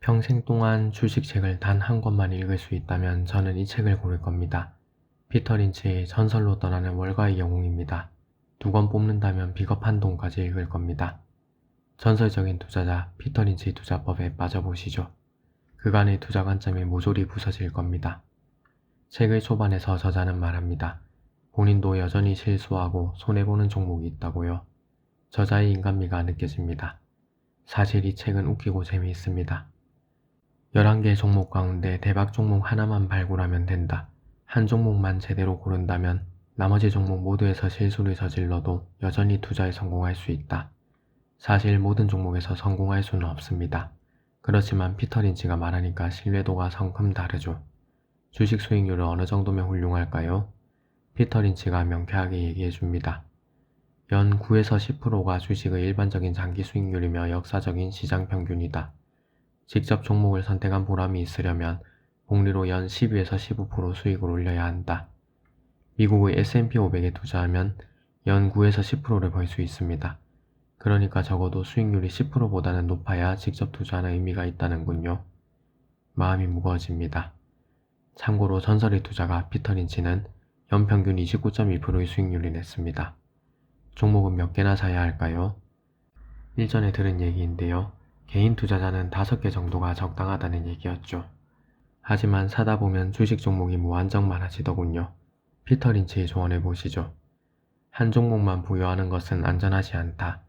평생 동안 주식책을 단 한 권만 읽을 수 있다면 저는 이 책을 고를 겁니다. 피터 린치의 전설로 떠나는 월가의 영웅입니다. 2권 뽑는다면 비겁한 돈까지 읽을 겁니다. 전설적인 투자자 피터 린치의 투자법에 빠져보시죠. 그간의 투자 관점이 모조리 부서질 겁니다. 책의 초반에서 저자는 말합니다. 본인도 여전히 실수하고 손해보는 종목이 있다고요. 저자의 인간미가 느껴집니다. 사실 이 책은 웃기고 재미있습니다. 11개 종목 가운데 대박 종목 하나만 발굴하면 된다. 한 종목만 제대로 고른다면 나머지 종목 모두에서 실수를 저질러도 여전히 투자에 성공할 수 있다. 사실 모든 종목에서 성공할 수는 없습니다. 그렇지만 피터 린치가 말하니까 신뢰도가 성큼 다르죠. 주식 수익률은 어느 정도면 훌륭할까요? 피터 린치가 명쾌하게 얘기해줍니다. 연 9에서 10%가 주식의 일반적인 장기 수익률이며 역사적인 시장 평균이다. 직접 종목을 선택한 보람이 있으려면 복리로 연 12에서 15% 수익을 올려야 한다. 미국의 S&P 500에 투자하면 연 9에서 10%를 벌 수 있습니다. 그러니까 적어도 수익률이 10%보다는 높아야 직접 투자하는 의미가 있다는군요. 마음이 무거워집니다. 참고로 전설의 투자가 피터 린치는 연평균 29.1%의 수익률을 냈습니다. 종목은 몇 개나 사야 할까요? 일전에 들은 얘기인데요. 개인 투자자는 5개 정도가 적당하다는 얘기였죠. 하지만 사다 보면 주식 종목이 무한정 많아지더군요. 피터 린치의 조언을 보시죠. 한 종목만 보유하는 것은 안전하지 않다.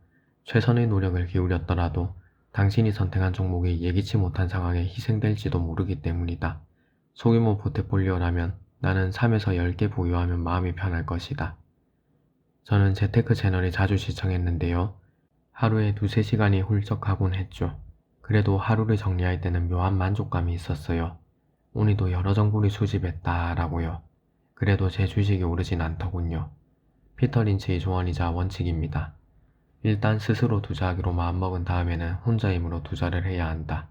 최선의 노력을 기울였더라도 당신이 선택한 종목이 예기치 못한 상황에 희생될지도 모르기 때문이다. 소규모 포트폴리오라면 나는 3에서 10개 보유하면 마음이 편할 것이다. 저는 재테크 채널에 자주 시청했는데요. 하루에 2~3시간이 훌쩍 가곤 했죠. 그래도 하루를 정리할 때는 묘한 만족감이 있었어요. 오늘도 여러 정보를 수집했다 라고요. 그래도 제 주식이 오르진 않더군요. 피터 린치의 조언이자 원칙입니다. 일단 스스로 투자하기로 마음먹은 다음에는 혼자 힘으로 투자를 해야 한다.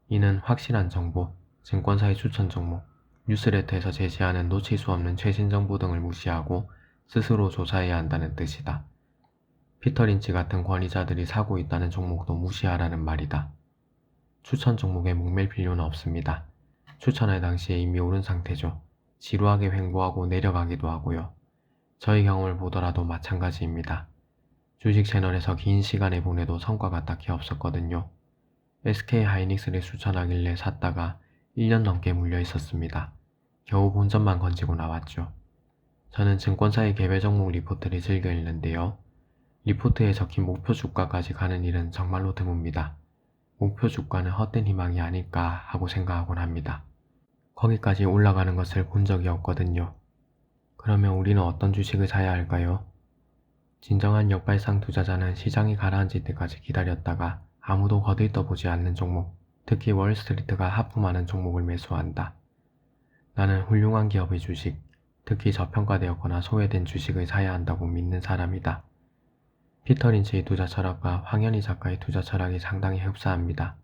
이는 확실한 정보, 증권사의 추천 종목, 뉴스레터에서 제시하는 놓칠 수 없는 최신 정보 등을 무시하고 스스로 조사해야 한다는 뜻이다. 피터 린치 같은 권위자들이 사고 있다는 종목도 무시하라는 말이다. 추천 종목에 목맬 필요는 없습니다. 추천할 당시에 이미 오른 상태죠. 지루하게 횡보하고 내려가기도 하고요. 저희 경험을 보더라도 마찬가지입니다. 주식 채널에서 긴 시간에 보내도 성과가 딱히 없었거든요. SK하이닉스를 추천하길래 샀다가 1년 넘게 물려 있었습니다. 겨우 본전만 건지고 나왔죠. 저는 증권사의 개별 종목 리포트를 즐겨 읽는데요. 리포트에 적힌 목표 주가까지 가는 일은 정말로 드뭅니다. 목표 주가는 헛된 희망이 아닐까 하고 생각하곤 합니다. 거기까지 올라가는 것을 본 적이 없거든요. 그러면 우리는 어떤 주식을 사야 할까요? 진정한 역발상 투자자는 시장이 가라앉을 때까지 기다렸다가 아무도 거들떠보지 않는 종목, 특히 월스트리트가 하품하는 종목을 매수한다. 나는 훌륭한 기업의 주식, 특히 저평가되었거나 소외된 주식을 사야 한다고 믿는 사람이다. 피터 린치의 투자 철학과 황현희 작가의 투자 철학이 상당히 흡사합니다.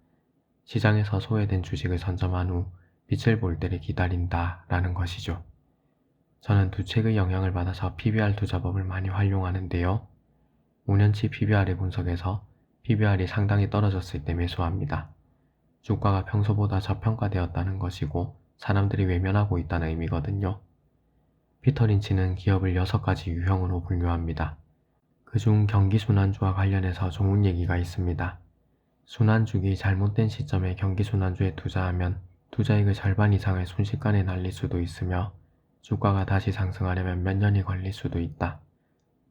시장에서 소외된 주식을 선점한 후 빛을 볼 때를 기다린다 라는 것이죠. 저는 두 책의 영향을 받아서 PBR 투자법을 많이 활용하는데요. 5년치 PBR을 분석해서 PBR이 상당히 떨어졌을 때 매수합니다. 주가가 평소보다 저평가되었다는 것이고 사람들이 외면하고 있다는 의미거든요. 피터 린치는 기업을 6가지 유형으로 분류합니다. 그중 경기순환주와 관련해서 좋은 얘기가 있습니다. 순환주기 잘못된 시점에 경기순환주에 투자하면 투자액의 절반 이상을 순식간에 날릴 수도 있으며 주가가 다시 상승하려면 몇 년이 걸릴 수도 있다.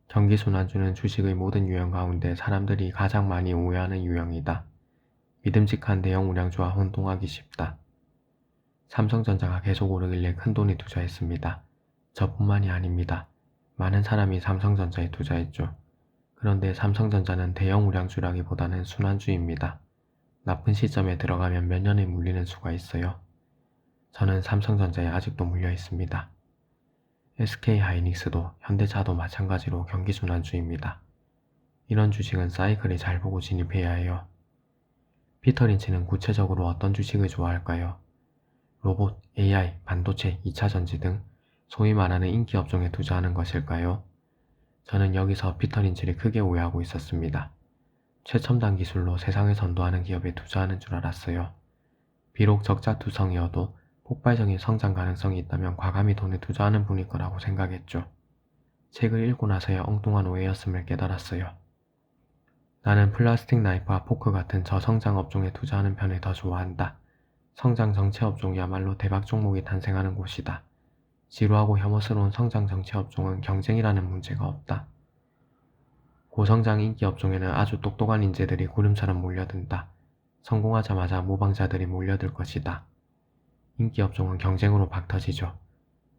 경기순환주는 주식의 모든 유형 가운데 사람들이 가장 많이 오해하는 유형이다. 믿음직한 대형 우량주와 혼동하기 쉽다. 삼성전자가 계속 오르길래 큰돈이 투자했습니다. 저뿐만이 아닙니다. 많은 사람이 삼성전자에 투자했죠. 그런데 삼성전자는 대형 우량주라기보다는 순환주입니다. 나쁜 시점에 들어가면 몇 년에 물리는 수가 있어요. 저는 삼성전자에 아직도 물려 있습니다. SK하이닉스도 현대차도 마찬가지로 경기순환주입니다. 이런 주식은 사이클을 잘 보고 진입해야 해요. 피터 린치는 구체적으로 어떤 주식을 좋아할까요? 로봇, AI, 반도체, 2차전지 등 소위 말하는 인기 업종에 투자하는 것일까요? 저는 여기서 피터 린치를 크게 오해하고 있었습니다. 최첨단 기술로 세상을 선도하는 기업에 투자하는 줄 알았어요. 비록 적자투성이어도 폭발적인 성장 가능성이 있다면 과감히 돈을 투자하는 분일 거라고 생각했죠. 책을 읽고 나서야 엉뚱한 오해였음을 깨달았어요. 나는 플라스틱 나이프와 포크 같은 저성장 업종에 투자하는 편을 더 좋아한다. 성장 정체 업종이야말로 대박 종목이 탄생하는 곳이다. 지루하고 혐오스러운 성장 정체 업종은 경쟁이라는 문제가 없다. 고성장 인기 업종에는 아주 똑똑한 인재들이 구름처럼 몰려든다. 성공하자마자 모방자들이 몰려들 것이다. 인기 업종은 경쟁으로 박터지죠.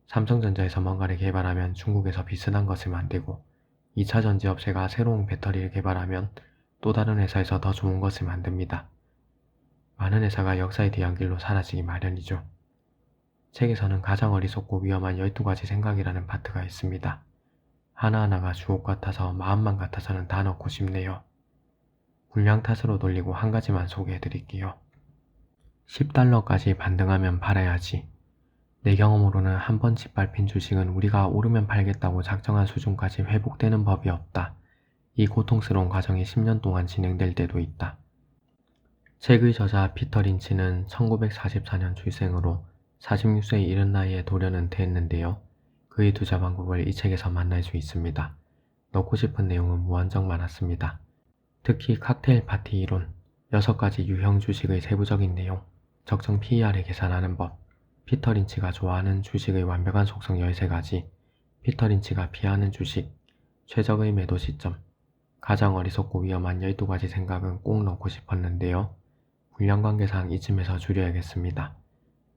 삼성전자에서 뭔가를 개발하면 중국에서 비슷한 것을 만들고 2차 전지 업체가 새로운 배터리를 개발하면 또 다른 회사에서 더 좋은 것을 만듭니다. 많은 회사가 역사의 뒤안길로 사라지기 마련이죠. 책에서는 가장 어리석고 위험한 12가지 생각이라는 파트가 있습니다. 하나하나가 주옥 같아서 마음만 같아서는 다 넣고 싶네요. 불량 탓으로 돌리고 한 가지만 소개해드릴게요. 10달러까지 반등하면 팔아야지. 내 경험으로는 한 번 짓밟힌 주식은 우리가 오르면 팔겠다고 작정한 수준까지 회복되는 법이 없다. 이 고통스러운 과정이 10년 동안 진행될 때도 있다. 책의 저자 피터 린치는 1944년 출생으로 46세에 이른 나이에 돌연 은퇴했는데요. 그의 투자 방법을 이 책에서 만날 수 있습니다. 넣고 싶은 내용은 무한정 많았습니다. 특히 칵테일 파티 이론, 6가지 유형 주식의 세부적인 내용, 적정 PER을 계산하는 법, 피터 린치가 좋아하는 주식의 완벽한 속성 13가지, 피터 린치가 피하는 주식, 최적의 매도 시점, 가장 어리석고 위험한 12가지 생각은 꼭 넣고 싶었는데요. 분량 관계상 이쯤에서 줄여야겠습니다.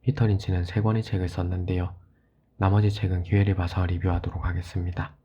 피터 린치는 3권의 책을 썼는데요. 나머지 책은 기회를 봐서 리뷰하도록 하겠습니다.